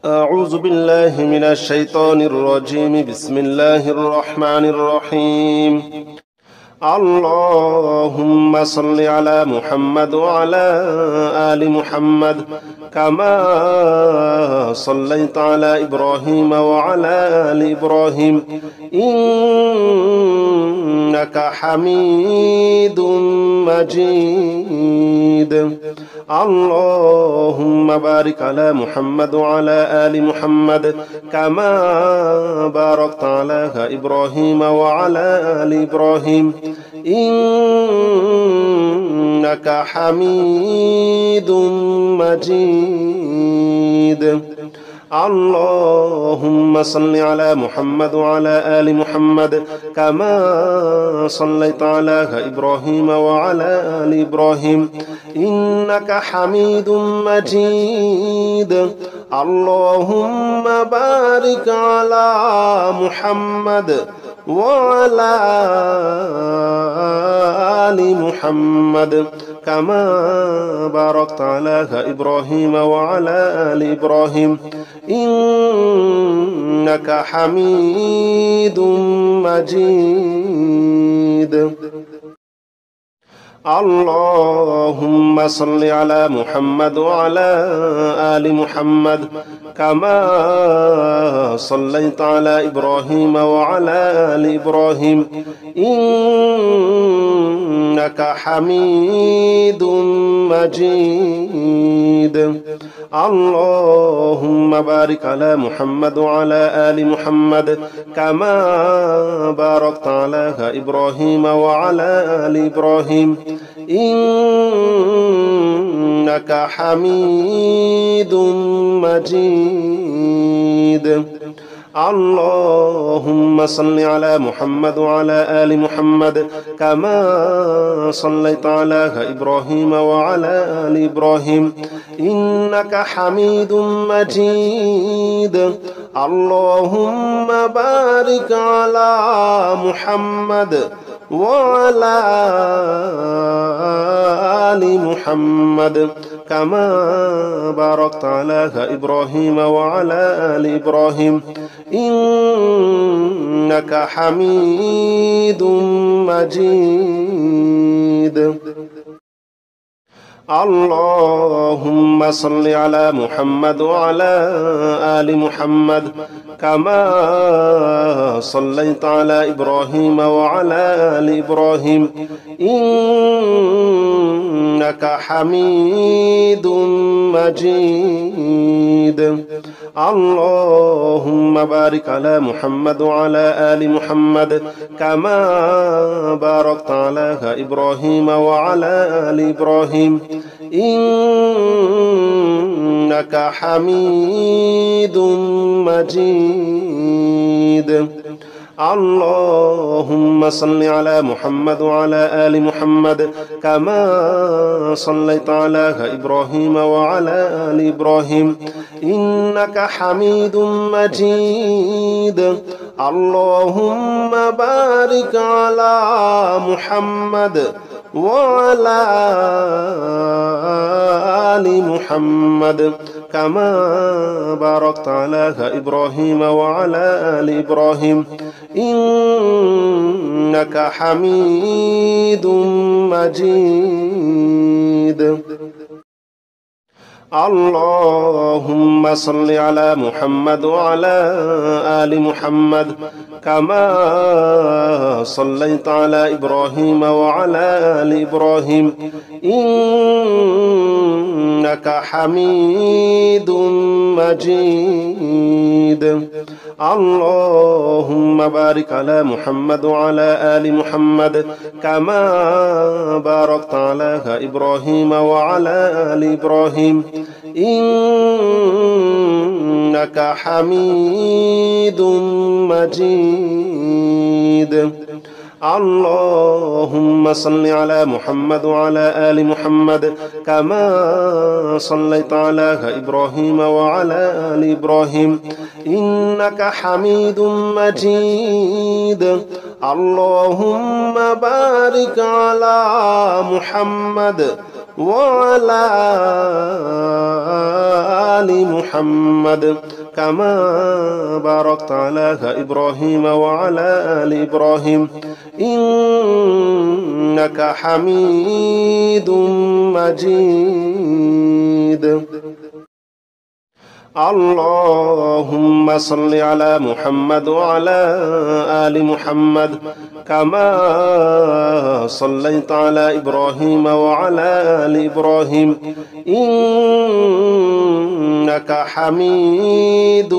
أعوذ بالله من الشيطان الرجيم. بسم الله الرحمن الرحيم. اللهم صل على محمد وعلى آل محمد كما صليت على إبراهيم وعلى آل إبراهيم إنك حميد مجيد. اللهم بارك على محمد وعلى آل محمد كما باركت على إبراهيم وعلى آل إبراهيم إنك حميد مجيد. اللهم صل على محمد وعلى آل محمد كما صليت على إبراهيم وعلى آل إبراهيم إنك حميد مجيد. اللهم بارك على محمد وعلى آل محمد كما باركت على إبراهيم وعلى آل إبراهيم إنك حميد مجيد. اللهم صل على محمد وعلى آل محمد كما صليت على إبراهيم وعلى آل إبراهيم إنك حميد مجيد. اللهم بارك على محمد وعلى آل محمد كما باركت على إبراهيم وعلى آل إبراهيم إنك حميد مجيد. اللهم صل على محمد وعلى آل محمد كما صليت على إبراهيم وعلى آل إبراهيم إنك حميد مجيد. اللهم بارك على محمد وعلى آل محمد كما باركت على إبراهيم وعلى آل إبراهيم إنك حميد مجيد. اللهم صل على محمد وعلى آل محمد كما صليت على إبراهيم وعلى آل إبراهيم إنك حميد مجيد. اللهم بارك على محمد وعلى آل محمد كما باركت على إبراهيم وعلى آل إبراهيم إنك حميد مجيد. اللهم صل على محمد وعلى آل محمد كما صليت على إبراهيم وعلى آل إبراهيم إنك حميد مجيد. اللهم بارك على محمد وعلى آل محمد كما باركت على إبراهيم وعلى آل إبراهيم إنك حميد مجيد. اللهم صل على محمد وعلى آل محمد كما صليت على إبراهيم وعلى آل إبراهيم إنك حميد مجيد. اللهم بارك على محمد وعلى آل محمد كما باركت على إبراهيم وعلى آل إبراهيم إنك حميد مجيد. اللهم صل على محمد وعلى آل محمد كما صليت على إبراهيم وعلى آل إبراهيم إنك حميد مجيد. اللهم بارك على محمد وعلى آل محمد كما باركت على إبراهيم وعلى آل إبراهيم إنك حميد مجيد. اللهم صل على محمد وعلى آل محمد كما صليت على إبراهيم وعلى آل إبراهيم إنك حميد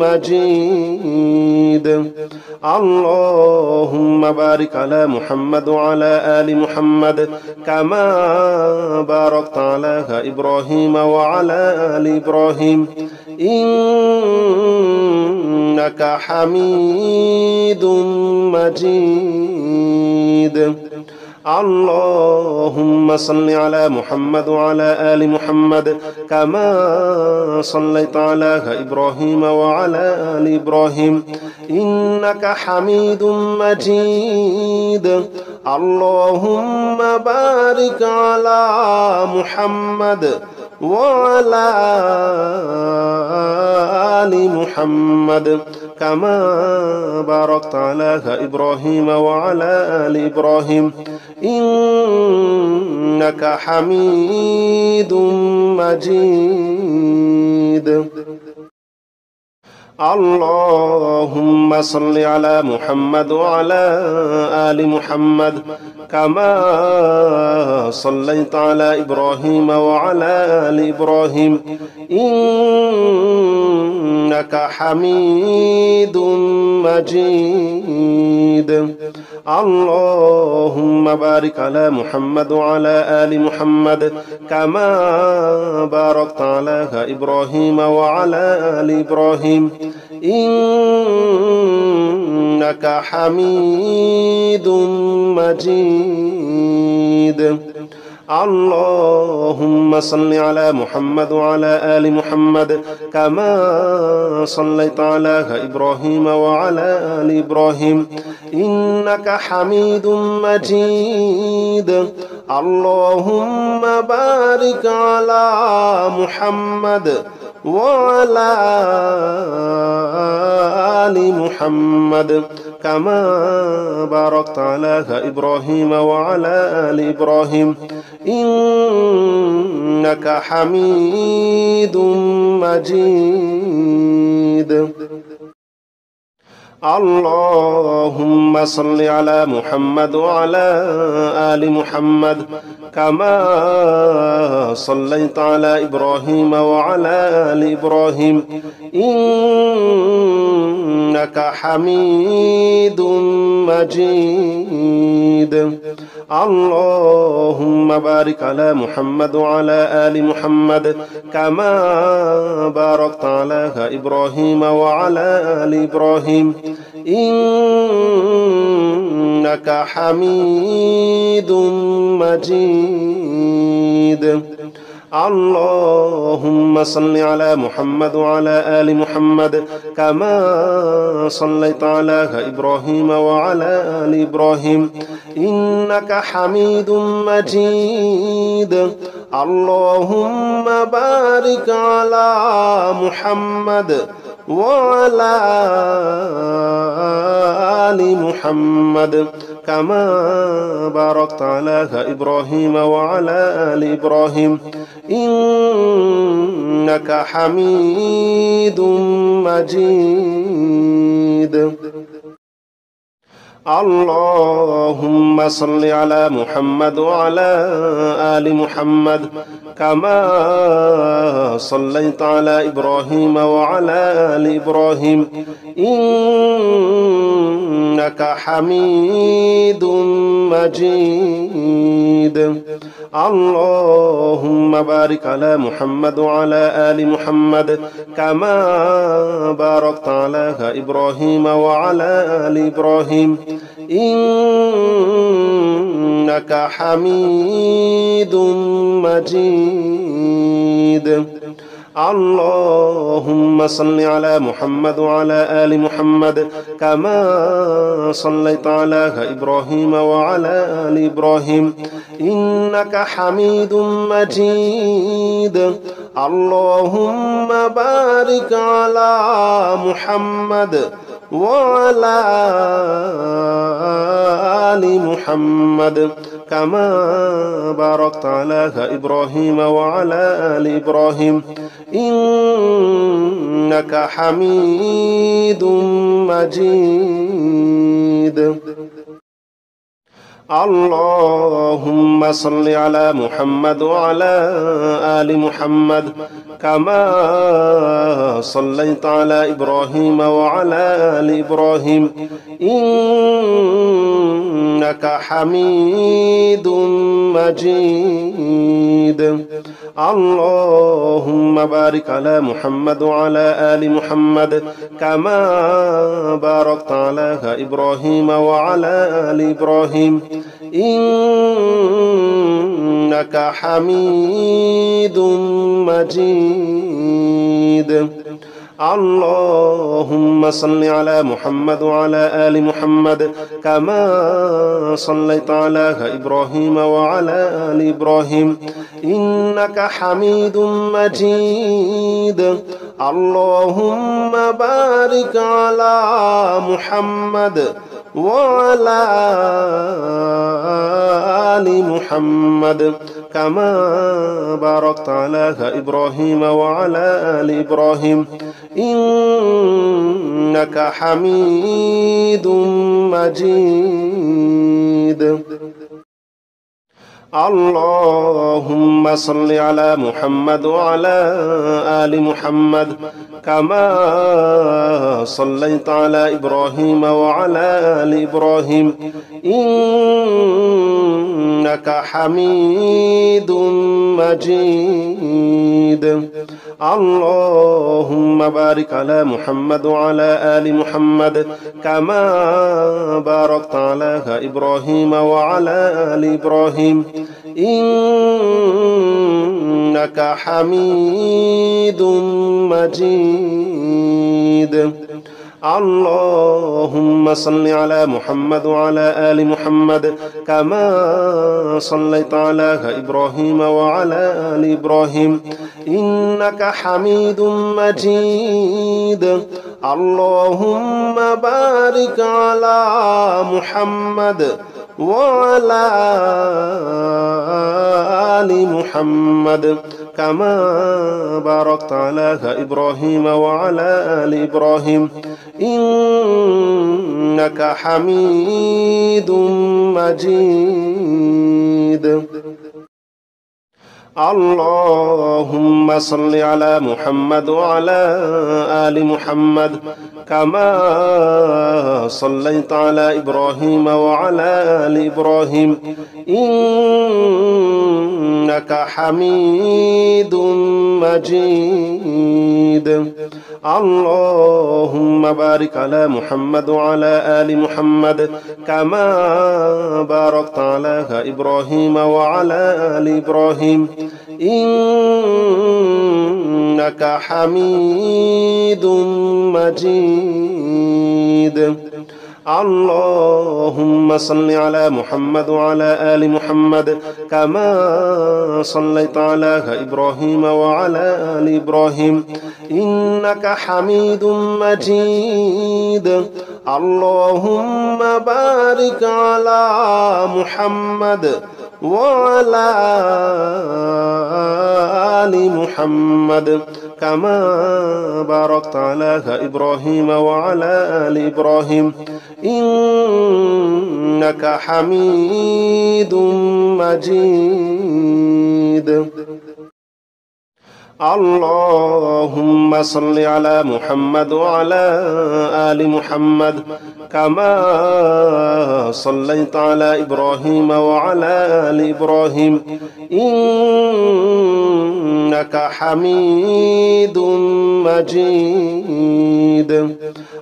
مجيد. اللهم بارك على محمد وعلى آل محمد كما باركت على إبراهيم وعلى آل إبراهيم إنك حميد مجيد. اللهم صل على محمد وعلى آل محمد كما صليت على إبراهيم وعلى آل إبراهيم إنك حميد مجيد. اللهم بارك على محمد وعلى آل محمد كما باركت على إبراهيم وعلى آل إبراهيم إنك حميد مجيد. اللهم صل على محمد وعلى آل محمد كما صليت على إبراهيم وعلى آل إبراهيم إنك حميد مجيد. اللهم بارك على محمد وعلى آل محمد كما باركت على إبراهيم وعلى آل إبراهيم إنك حميد مجيد. اللهم صل على محمد وعلى آل محمد كما صليت على إبراهيم وعلى آل إبراهيم إنك حميد مجيد. اللهم بارك على محمد وعلى آل محمد كما باركت على إبراهيم وعلى آل إبراهيم إنك حميد مجيد. اللهم صل على محمد وعلى آل محمد كما صليت على إبراهيم وعلى آل إبراهيم إنك حميد مجيد. اللهم بارك على محمد وعلى آل محمد كما باركت على إبراهيم وعلى آل إبراهيم إنك حميد مجيد. اللهم صل على محمد وعلى آل محمد كما صليت على إبراهيم وعلى آل إبراهيم إنك حميد مجيد. اللهم بارك على محمد وعلى آل محمد كما باركت على إبراهيم وعلى آل إبراهيم إنك حميد مجيد. اللهم صل على محمد وعلى آل محمد كما صليت على إبراهيم وعلى آل إبراهيم إنك حميد مجيد. اللهم بارك على محمد وعلى آل محمد كما باركت على إبراهيم وعلى آل إبراهيم إنك حميد مجيد. اللهم صل على محمد وعلى آل محمد كما صليت على إبراهيم وعلى آل إبراهيم إنك حميد مجيد اللهم بارك على محمد وعلى آل محمد كما باركت على إبراهيم وعلى آل إبراهيم إنك حميد مجيد اللهم صل على محمد وعلى آل محمد كما صليت على إبراهيم وعلى آل إبراهيم إنك حميد مجيد اللهم بارك على محمد وعلى آل محمد كما باركت على إبراهيم وعلى آل إبراهيم إنك حميد مجيد اللهم صل على محمد وعلى آل محمد كما صليت على إبراهيم وعلى آل إبراهيم إنك حميد مجيد اللهم بارك على محمد وعلى آل محمد كما باركت على إبراهيم وعلى آل إبراهيم إنك حميد مجيد اللهم صل على محمد وعلى آل محمد كما صليت على إبراهيم وعلى آل إبراهيم إنك حميد مجيد اللهم بارك على محمد وعلى آل محمد كما باركت على إبراهيم وعلى آل إبراهيم إنك حميد مجيد اللهم صل على محمد وعلى آل محمد كما صليت على إبراهيم وعلى آل إبراهيم إنك حميد مجيد اللهم بارك على محمد وعلى آل محمد كما باركت على إبراهيم وعلى آل إبراهيم إنك حميد مجيد اللهم صل على محمد وعلى آل محمد كما صليت على إبراهيم وعلى آل إبراهيم إنك حميد مجيد اللهم بارك على محمد وعلى آل محمد كما باركت على إبراهيم وعلى آل إبراهيم إنك حميد مجيد اللهم صل على محمد وعلى آل محمد كما صليت على إبراهيم وعلى آل إبراهيم إنك حميد مجيد اللهم بارك على محمد وعلى آل محمد كما باركت على إبراهيم وعلى آل إبراهيم إنك حميد مجيد اللهم صل على محمد وعلى آل محمد كما صليت على إبراهيم وعلى آل إبراهيم إنك حميد مجيد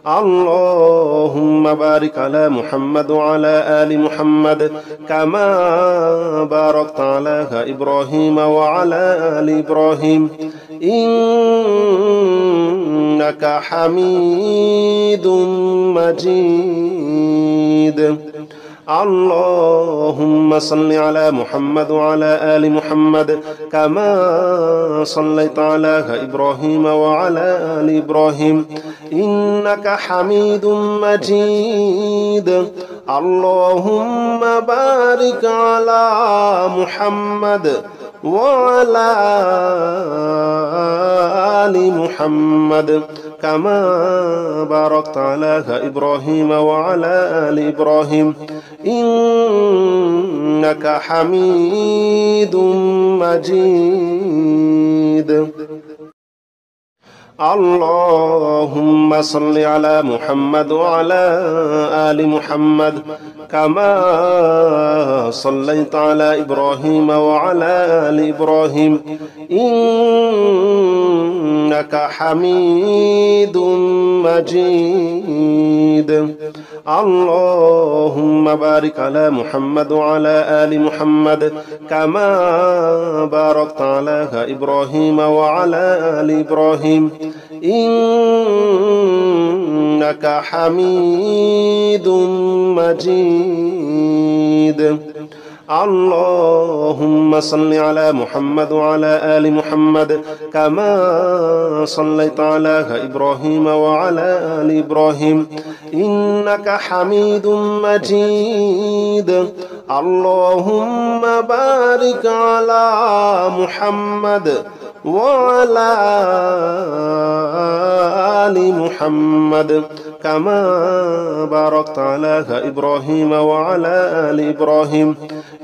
اللهم بارك على محمد وعلى آل محمد كما باركت على إبراهيم وعلى آل إبراهيم إنك حميد مجيد. اللهم صل على محمد وعلى آل محمد كما صليت على إبراهيم وعلى آل إبراهيم إنك حميد مجيد. اللهم بارك على محمد وعلى آل محمد كما باركت على إبراهيم وعلى آل إبراهيم إنك حميد مجيد. اللهم صل على محمد وعلى آل محمد كما صليت على إبراهيم وعلى آل إبراهيم إنك حميد مجيد. اللهم بارك على محمد وعلى آل محمد كما باركت على إبراهيم وعلى آل إبراهيم إنك حميد مجيد. اللهم صل على محمد وعلى آل محمد كما صليت على إبراهيم وعلى آل إبراهيم إنك حميد مجيد. اللهم بارك على محمد وعلى آل محمد كما باركت على إبراهيم وعلى آل إبراهيم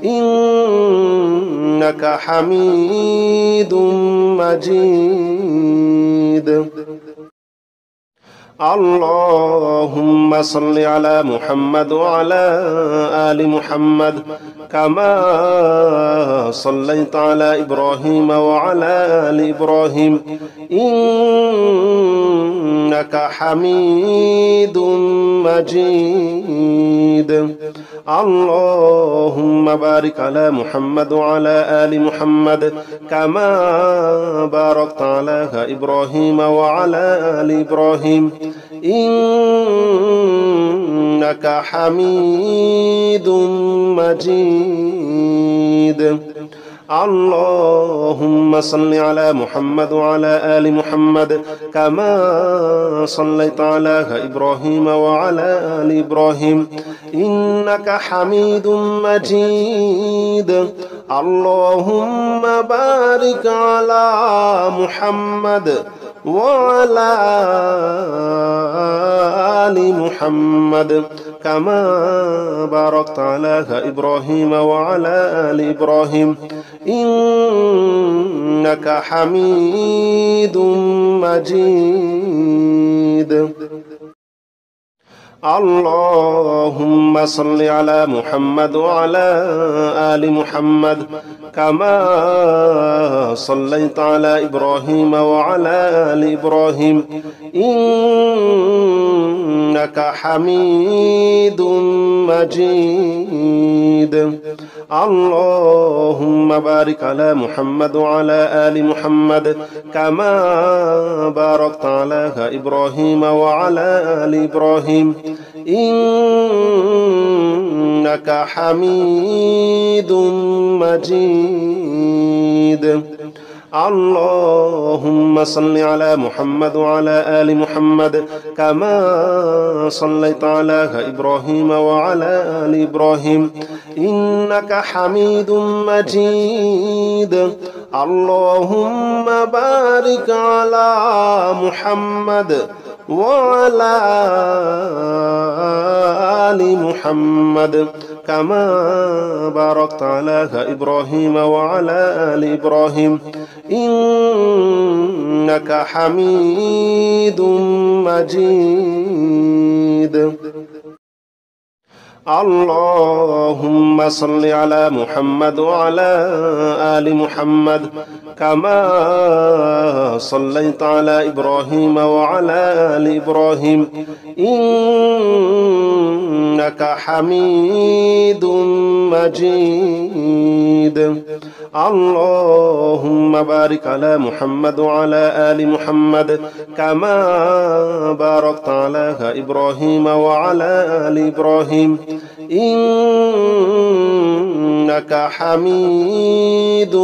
إنك حميد مجيد. اللهم صل على محمد وعلى آل محمد كما صليت على إبراهيم وعلى آل إبراهيم إنك حميد مجيد. اللهم بارك على محمد وعلى آل محمد كما باركت على إبراهيم وعلى آل إبراهيم إنك حميد مجيد. اللهم صل على محمد وعلى آل محمد كما صليت على إبراهيم وعلى آل إبراهيم إنك حميد مجيد. اللهم بارك على محمد وعلى آل محمد كما باركت على إبراهيم وعلى آل إبراهيم إنك حميد مجيد. اللهم صل على محمد وعلى آل محمد كما صليت على إبراهيم وعلى آل إبراهيم إنك حميد مجيد. اللهم بارك على محمد وعلى آل محمد كما باركت على إبراهيم وعلى آل إبراهيم إنك حميد مجيد. اللهم صل على محمد وعلى آل محمد كما صليت على إبراهيم وعلى آل إبراهيم إنك حميد مجيد. اللهم بارك على محمد وعلى آل محمد كما باركت على إبراهيم وعلى آل إبراهيم إنك حميد مجيد. اللهم صل على محمد وعلى آل محمد كما صليت على إبراهيم وعلى آل إبراهيم إنك حميد مجيد. اللهم بارك على محمد وعلى آل محمد كما باركت على إبراهيم وعلى آل إبراهيم إنك حميد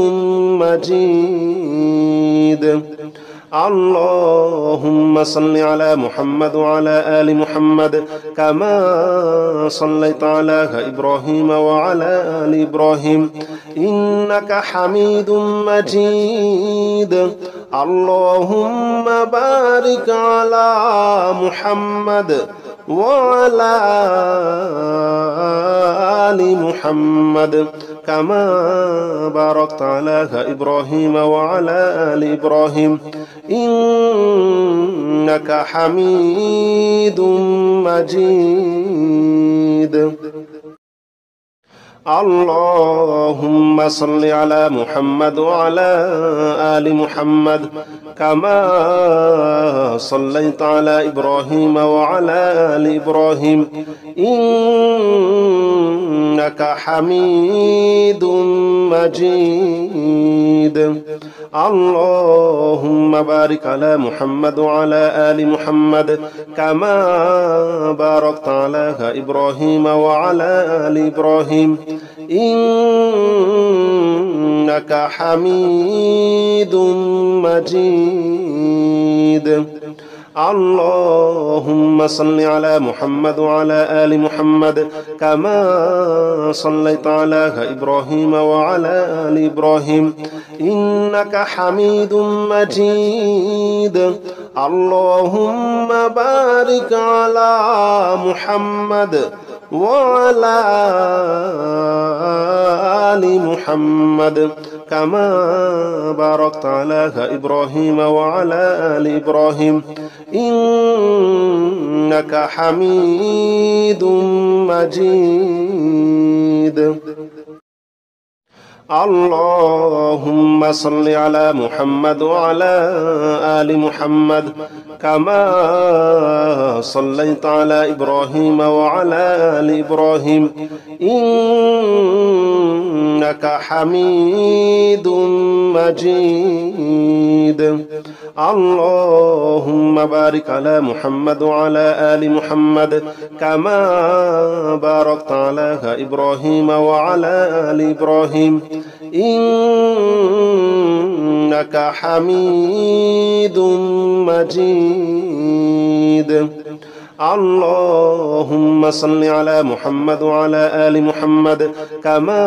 مجيد. اللهم صل على محمد وعلى آل محمد كما صليت على إبراهيم وعلى آل إبراهيم إنك حميد مجيد. اللهم بارك على محمد وعلى آل محمد كما باركت على إبراهيم وعلى آل إبراهيم إنك حميد مجيد. اللهم صل على محمد وعلى آل محمد كما صليت على إبراهيم وعلى آل إبراهيم إنك حميد مجيد. اللهم بارك على محمد وعلى آل محمد كما باركت على إبراهيم وعلى آل إبراهيم إنك حميد مجيد. اللهم صل على محمد وعلى آل محمد كما صليت على إبراهيم وعلى آل إبراهيم إنك حميد مجيد. اللهم بارك على محمد وعلى آل محمد كما باركت على إبراهيم وعلى آل إبراهيم إنك حميد مجيد. اللهم صل على محمد وعلى آل محمد كما صليت على إبراهيم وعلى آل إبراهيم إنك حميد مجيد. اللهم بارك على محمد وعلى آل محمد كما باركت على إبراهيم وعلى آل إبراهيم إنك حميد مجيد. اللهم صل على محمد وعلى آل محمد كما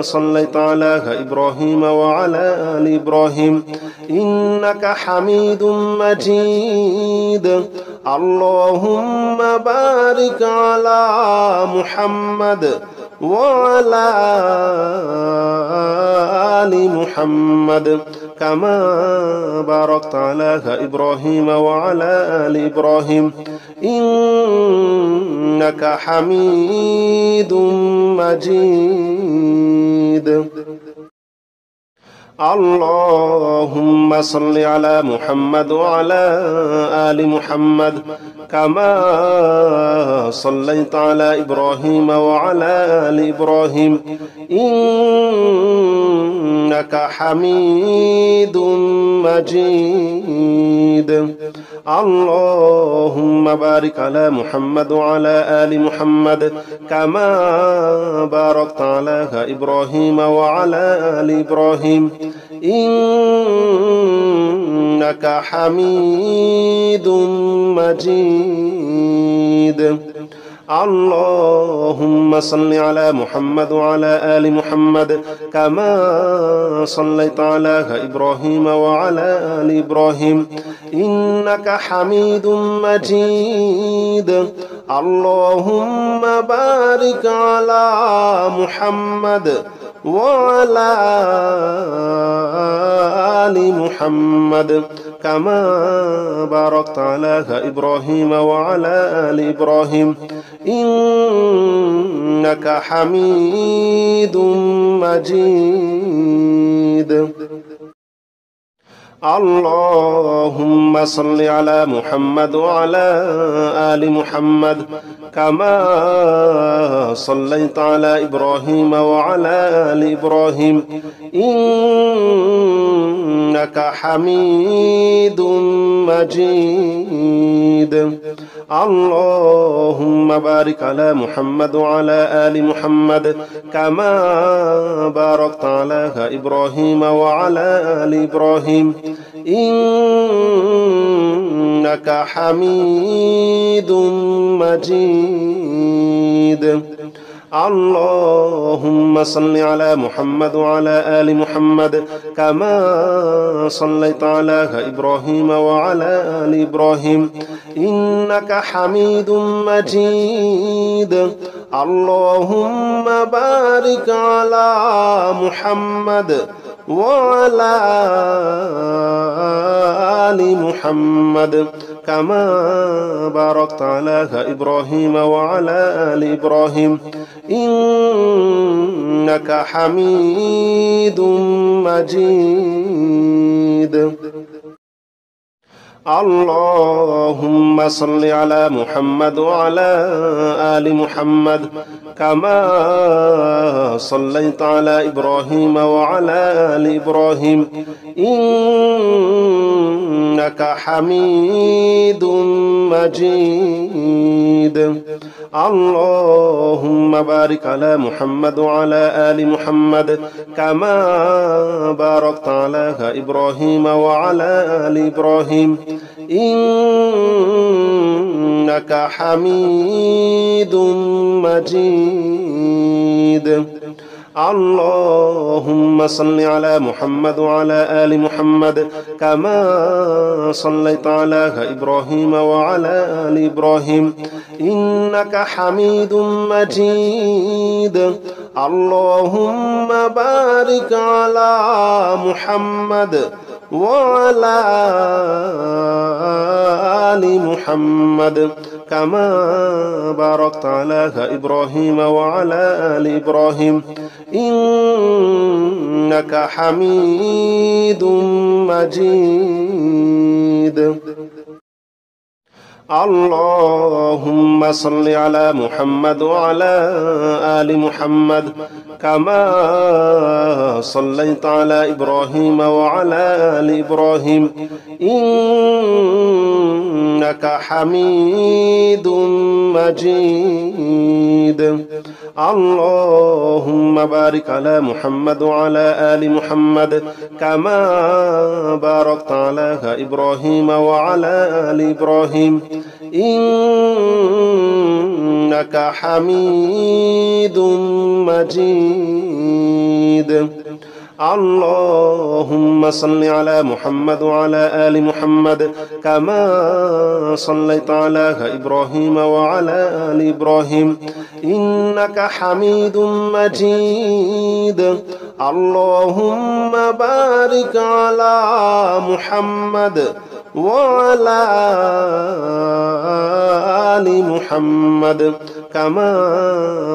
صليت على إبراهيم وعلى آل إبراهيم إنك حميد مجيد. اللهم بارك على محمد وعلى آل محمد كما باركت على إبراهيم وعلى آل إبراهيم إنك حميد مجيد. اللهم صل على محمد وعلى آل محمد كما صليت على إبراهيم وعلى آل إبراهيم إنك حميد مجيد. اللهم بارك على محمد وعلى آل محمد كما باركت على إبراهيم وعلى آل إبراهيم إنك حميد مجيد. اللهم صل على محمد وعلى آل محمد كما صليت على إبراهيم وعلى آل إبراهيم إنك حميد مجيد. اللهم بارك على محمد وعلى آل محمد كما باركت على إبراهيم وعلى آل إبراهيم إنك حميد مجيد. اللهم صل على محمد وعلى آل محمد كما صليت على إبراهيم وعلى آل إبراهيم إنك حميد مجيد. اللهم بارك على محمد وعلى آل محمد كما باركت على إبراهيم وعلى آل إبراهيم إنك حميد مجيد. اللهم صل على محمد وعلى آل محمد كما صليت على إبراهيم وعلى آل إبراهيم إنك حميد مجيد. اللهم بارك على محمد وعلى آل محمد كما باركت على إبراهيم وعلى آل إبراهيم إنك حميد مجيد. اللهم صل على محمد وعلى آل محمد كما صليت على إبراهيم وعلى آل إبراهيم إنك حميد مجيد. اللهم بارك على محمد وعلى آل محمد كما باركت على إبراهيم وعلى آل إبراهيم إنك حميد مجيد. اللهم صل على محمد وعلى آل محمد كما صليت على إبراهيم وعلى آل إبراهيم إنك حميد مجيد. اللهم بارك على محمد وعلى آل محمد كما باركت على إبراهيم وعلى آل إبراهيم إنك حميد مجيد. اللهم صل على محمد وعلى آل محمد كما صليت على إبراهيم وعلى آل إبراهيم إنك حميد مجيد. اللهم بارك على محمد وعلى آل محمد كما باركت على إبراهيم وعلى آل إبراهيم إنك حميد مجيد. اللهم صل على محمد وعلى آل محمد كما صليت على إبراهيم وعلى آل إبراهيم إنك حميد مجيد. اللهم بارك على محمد وعلى آل محمد كما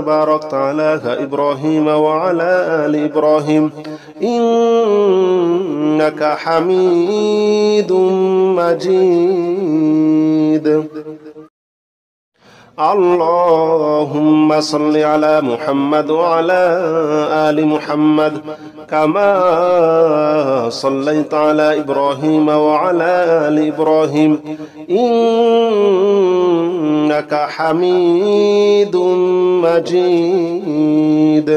باركت على إبراهيم وعلى آل إبراهيم إنك حميد مجيد. اللهم صل على محمد وعلى آل محمد كما صليت على إبراهيم وعلى آل إبراهيم إنك حميد مجيد.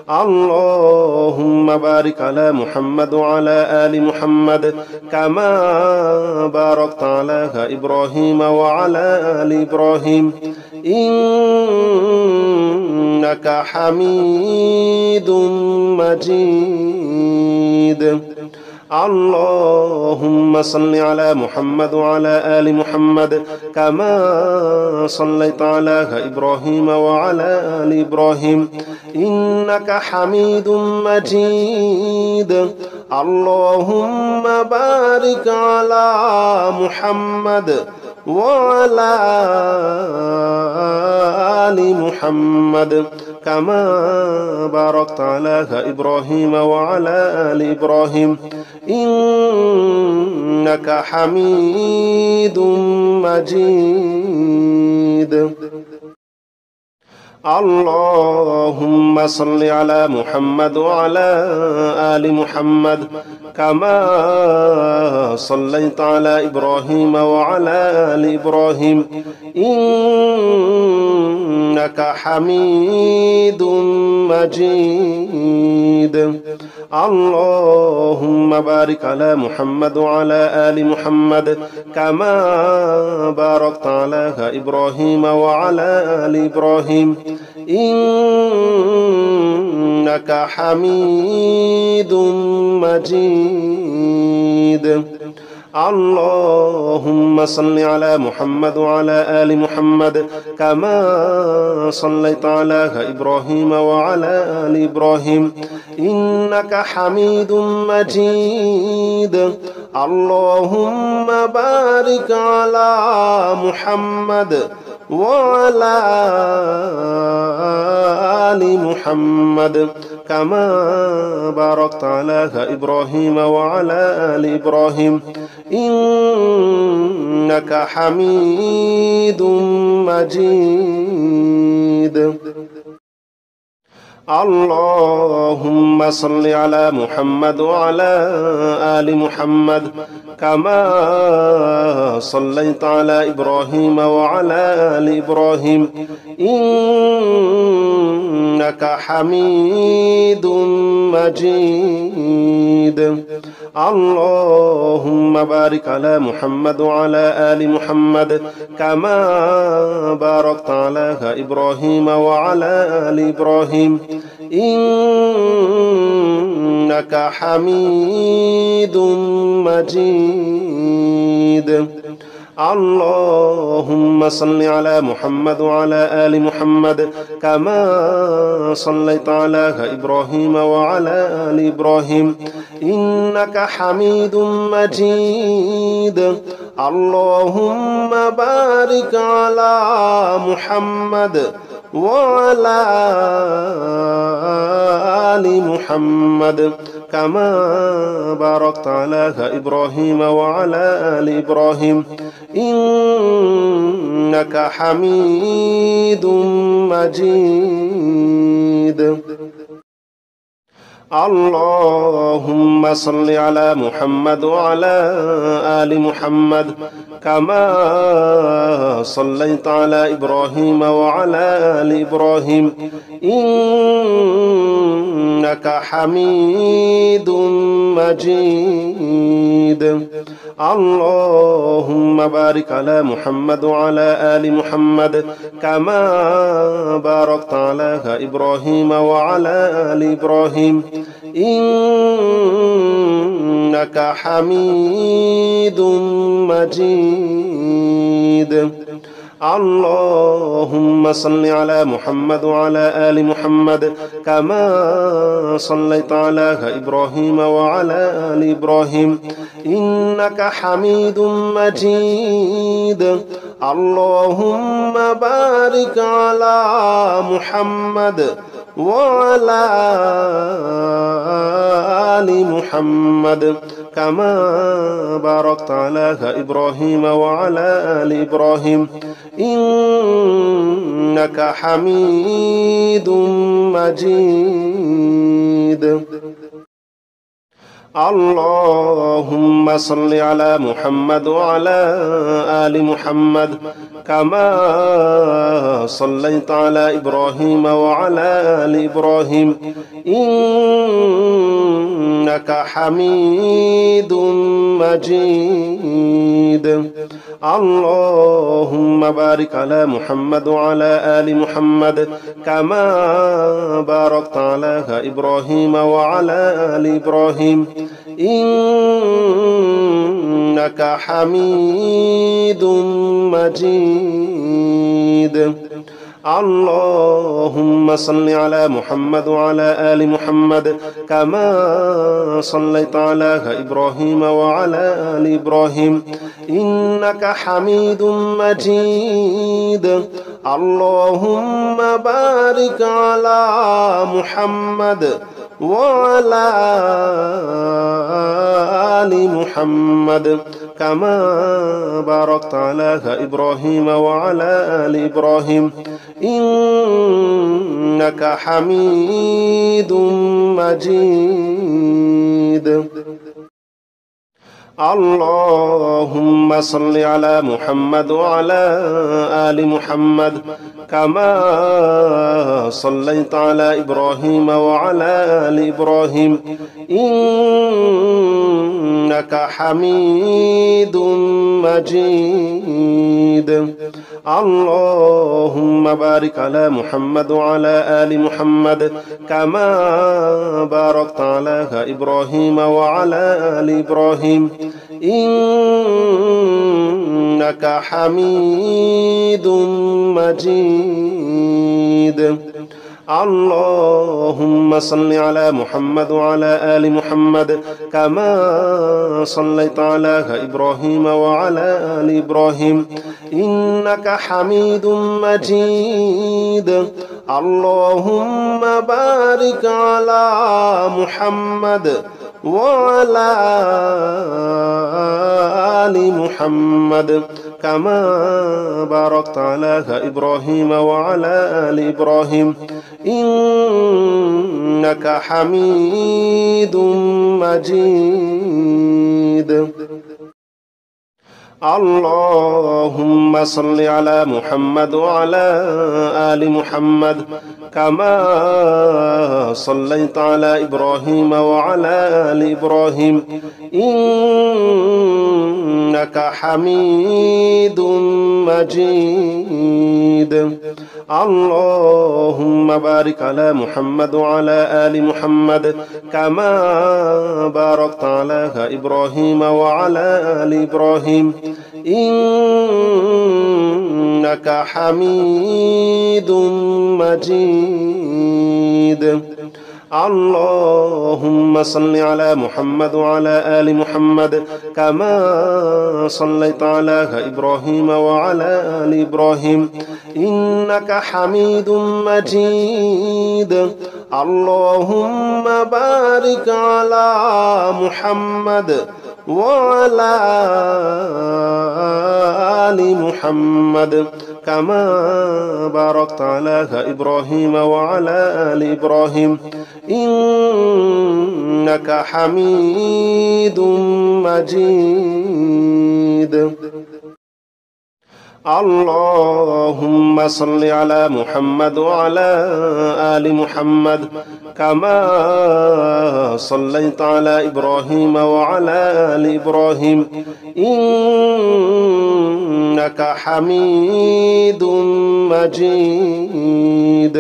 اللهم بارك على محمد وعلى آل محمد كما باركت على إبراهيم وعلى آل إبراهيم إنك حميد مجيد. اللهم صل على محمد وعلى آل محمد كما صليت على إبراهيم وعلى آل إبراهيم إنك حميد مجيد. اللهم بارك على محمد وعلى آل محمد كما باركت على إبراهيم وعلى آل إبراهيم إنك حميد مجيد. اللهم صل على محمد وعلى آل محمد كما صليت على إبراهيم وعلى آل إبراهيم إنك حميد مجيد اللهم بارك على محمد وعلى آل محمد كما باركت على إبراهيم وعلى آل إبراهيم إنك حميد مجيد اللهم صل على محمد وعلى آل محمد كما صليت على إبراهيم وعلى آل إبراهيم إنك حميد مجيد اللهم بارك على محمد وعلى آل محمد كما باركت على إبراهيم وعلى آل إبراهيم إنك حميد مجيد اللهم صل على محمد وعلى آل محمد كما صليت على إبراهيم وعلى آل إبراهيم إنك حميد مجيد اللهم بارك على محمد وعلى آل محمد كما باركت على إبراهيم وعلى آل إبراهيم إنك حميد مجيد اللهم صل على محمد وعلى آل محمد كما صليت على إبراهيم وعلى آل إبراهيم إنك حميد مجيد اللهم بارك على محمد وعلى آل محمد كما باركت على إبراهيم وعلى آل إبراهيم إنك حميد مجيد اللهم صل على محمد وعلى آل محمد كما صليت على إبراهيم وعلى آل إبراهيم إنك حميد مجيد اللهم بارك على محمد وعلى آل محمد كما باركت على إبراهيم وعلى آل إبراهيم إنك حميد مجيد اللهم صل على محمد وعلى آل محمد كما صليت على إبراهيم وعلى آل إبراهيم إنك حميد مجيد اللهم بارك على محمد وعلى آل محمد كما باركت على إبراهيم وعلى آل إبراهيم إنك حميد مجيد اللهم صل على محمد وعلى آل محمد كما صليت على إبراهيم وعلى آل إبراهيم إنك حميد مجيد اللهم بارك على محمد وعلى آل محمد كما باركت على إبراهيم وعلى آل إبراهيم إنك حميد مجيد اللهم صل على محمد وعلى آل محمد كما صليت على إبراهيم وعلى آل إبراهيم إنك حميد مجيد اللهم بارك على محمد وعلى آل محمد كما باركت على إبراهيم وعلى آل إبراهيم إنك حميد مجيد. اللهم صل على محمد وعلى آل محمد كما صليت على إبراهيم وعلى آل إبراهيم إنك حميد مجيد. اللهم بارك على محمد وعلى آل محمد كما باركت على إبراهيم وعلى آل إبراهيم إنك حميد مجيد. اللهم صل على محمد وعلى آل محمد كما صليت على إبراهيم وعلى آل إبراهيم إنك حميد مجيد. اللهم بارك على محمد وعلى آل محمد كما باركت على إبراهيم وعلى آل إبراهيم إنك حميد مجيد. اللهم صل على محمد وعلى آل محمد كما صليت على إبراهيم وعلى آل إبراهيم إنك حميد مجيد. اللهم بارك على محمد وعلى آل محمد كما باركت على إبراهيم وعلى آل إبراهيم إنك حميد مجيد. اللهم صل على محمد وعلى آل محمد كما صليت على إبراهيم وعلى آل إبراهيم إنك حميد مجيد. اللهم بارك على محمد وعلى آل محمد كما باركت على إبراهيم وعلى آل إبراهيم إنك حميد مجيد. اللهم صل على محمد وعلى آل محمد كما صليت على إبراهيم وعلى آل إبراهيم إنك حميد مجيد.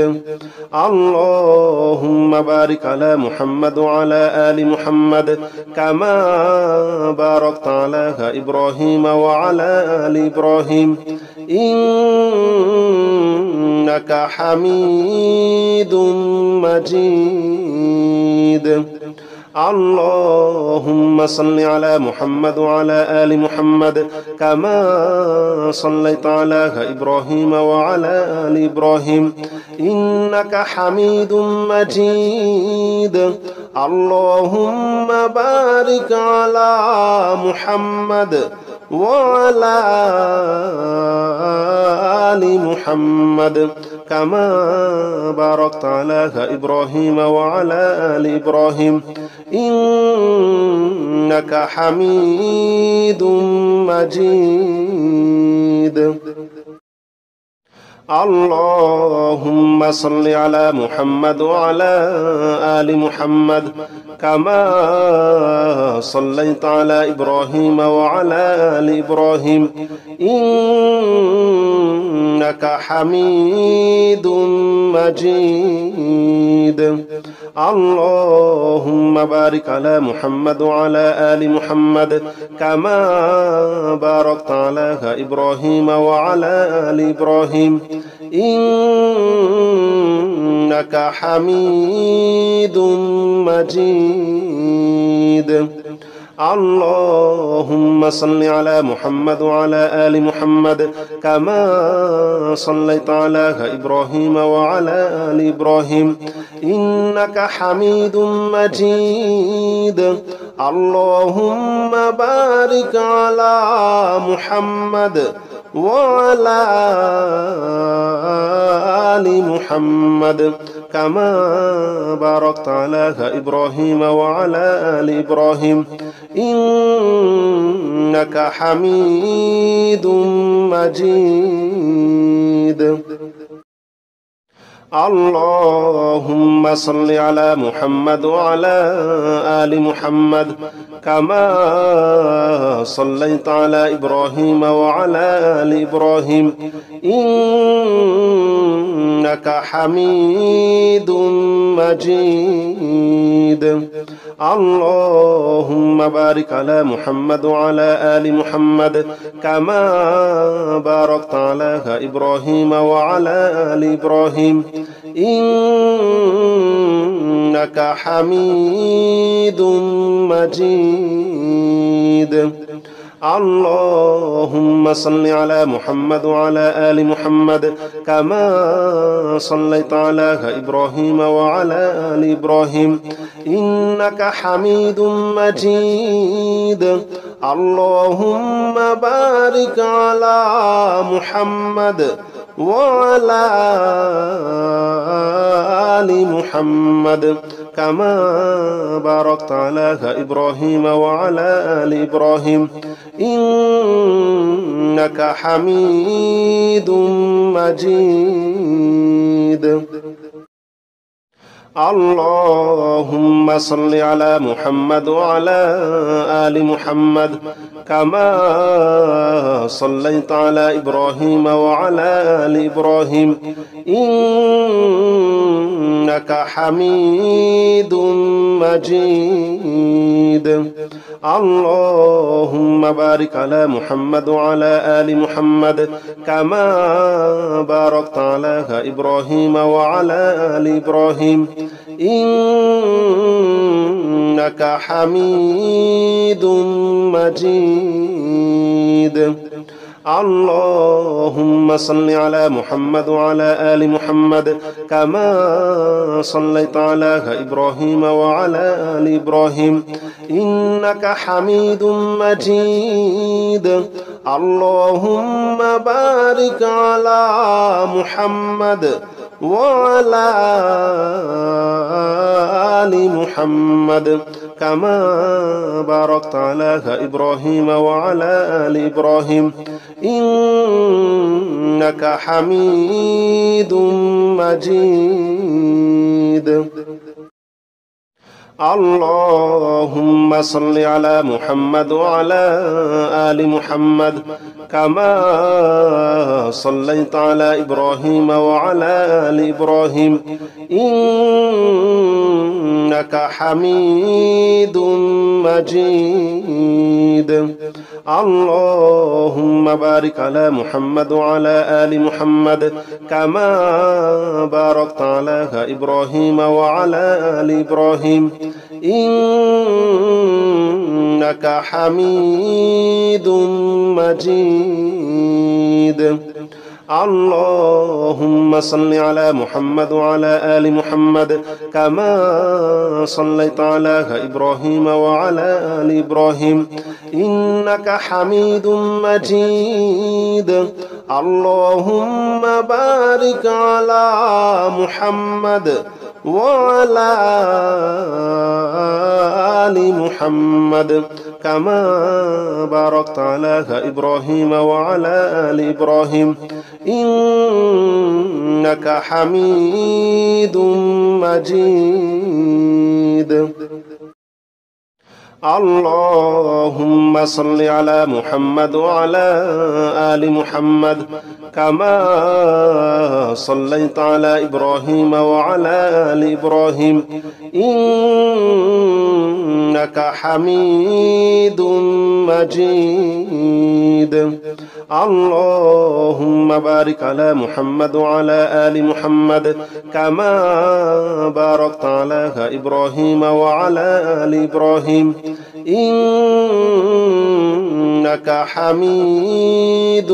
اللهم بارك على محمد وعلى آل محمد كما باركت على إبراهيم وعلى آل إبراهيم إنك حميد مجيد. اللهم صل على محمد وعلى آل محمد كما صليت على إبراهيم وعلى آل إبراهيم إنك حميد مجيد. اللهم بارك على محمد وعلى آل محمد كما باركت على إبراهيم وعلى آل إبراهيم إنك حميد مجيد. اللهم صل على محمد وعلى آل محمد كما صليت على إبراهيم وعلى آل إبراهيم إنك حميد مجيد. اللهم بارك على محمد وعلى آل محمد كما باركت على إبراهيم وعلى آل إبراهيم إنك حميد مجيد. اللهم صل على محمد وعلى آل محمد كما صليت على إبراهيم وعلى آل إبراهيم إنك حميد مجيد. اللهم بارك على محمد وعلى آل محمد كما باركت على إبراهيم وعلى آل إبراهيم إنك حميد مجيد. اللهم صل على محمد وعلى آل محمد كما صليت على إبراهيم وعلى آل إبراهيم إنك حميد مجيد. اللهم بارك على محمد وعلى آل محمد كما باركت على إبراهيم وعلى آل إبراهيم إنك حميد مجيد. اللهم صل على محمد وعلى آل محمد كما صليت على إبراهيم وعلى آل إبراهيم إنك حميد مجيد. اللهم بارك على محمد وعلى آل محمد كما باركت على إبراهيم وعلى آل إبراهيم إنك حميد مجيد. اللهم صل على محمد وعلى آل محمد كما صليت على إبراهيم وعلى آل إبراهيم إنك حميد مجيد. اللهم بارك على محمد وعلى آل محمد كما باركت على إبراهيم وعلى آل إبراهيم إنك حميد مجيد. اللهم صل على محمد وعلى آل محمد كما صليت على إبراهيم وعلى آل إبراهيم إنك حميد مجيد. اللهم بارك على محمد وعلى آل محمد كما باركت على إبراهيم وعلى آل إبراهيم إنك حميد مجيد. اللهم صل على محمد وعلى آل محمد كما صليت على إبراهيم وعلى آل إبراهيم إنك حميد مجيد. اللهم بارك على محمد وعلى آل محمد كما باركت على إبراهيم وعلى آل إبراهيم إنك حميد مجيد. اللهم صل على محمد وعلى آل محمد كما صليت على إبراهيم وعلى آل إبراهيم إنك حميد مجيد. اللهم بارك على محمد وعلى آل محمد كما باركت على إبراهيم وعلى آل إبراهيم إنك حميد مجيد. اللهم صل على محمد وعلى آل محمد كما صليت على إبراهيم وعلى آل إبراهيم إنك حميد مجيد. اللهم بارك على محمد وعلى آل محمد كما باركت على إبراهيم وعلى آل إبراهيم إنك حميد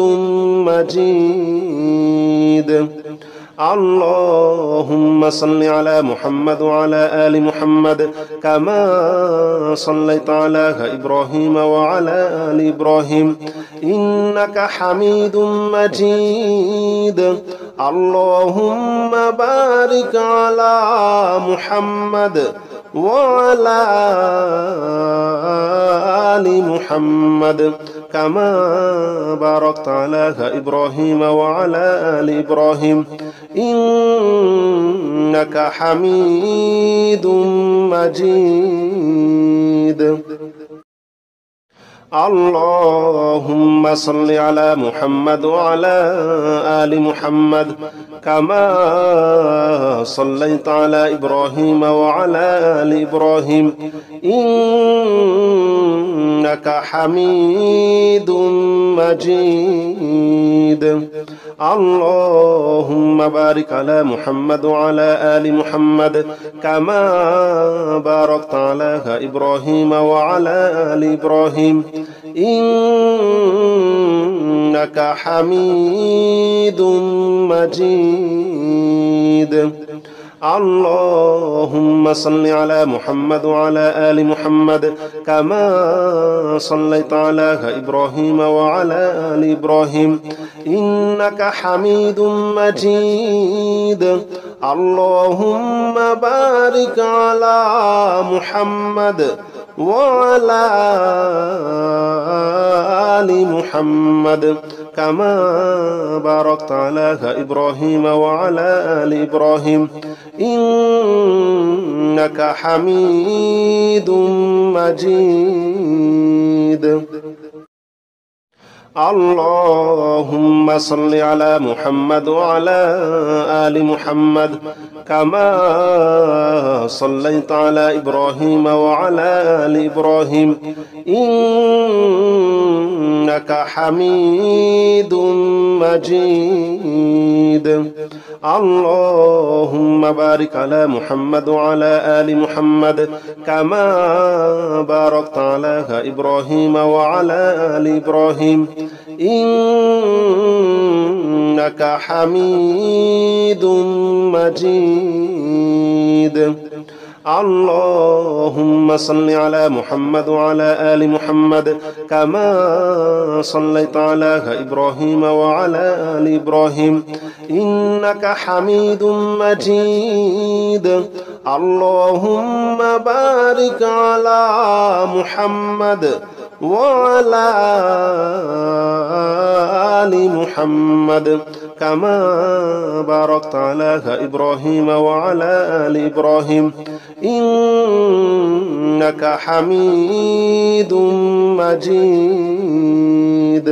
مجيد. اللهم صل على محمد وعلى آل محمد كما صليت على إبراهيم وعلى آل إبراهيم إنك حميد مجيد اللهم بارك على محمد وعلى آل محمد كما باركت على إبراهيم وعلى آل إبراهيم إنك حميد مجيد اللهم صل على محمد وعلى آل محمد كما صليت على إبراهيم وعلى آل إبراهيم إنك حميد مجيد اللهم بارك على محمد وعلى آل محمد كما باركت على إبراهيم وعلى آل إبراهيم إنك حميد مجيد اللهم صل على محمد وعلى آل محمد كما صليت على إبراهيم وعلى آل إبراهيم إنك حميد مجيد اللهم بارك على محمد وعلى آل محمد كما باركت على إبراهيم وعلى آل إبراهيم إنك حميد مجيد اللهم صل على محمد وعلى آل محمد كما صليت على إبراهيم وعلى آل إبراهيم إنك حميد مجيد اللهم بارك على محمد وعلى آل محمد كما باركت على إبراهيم وعلى آل إبراهيم إنك حميد مجيد اللهم صل على محمد وعلى آل محمد كما صليت على إبراهيم وعلى آل إبراهيم إنك حميد مجيد اللهم بارك على محمد وعلى آل محمد كما باركت على إبراهيم وعلى آل إبراهيم إنك حميد مجيد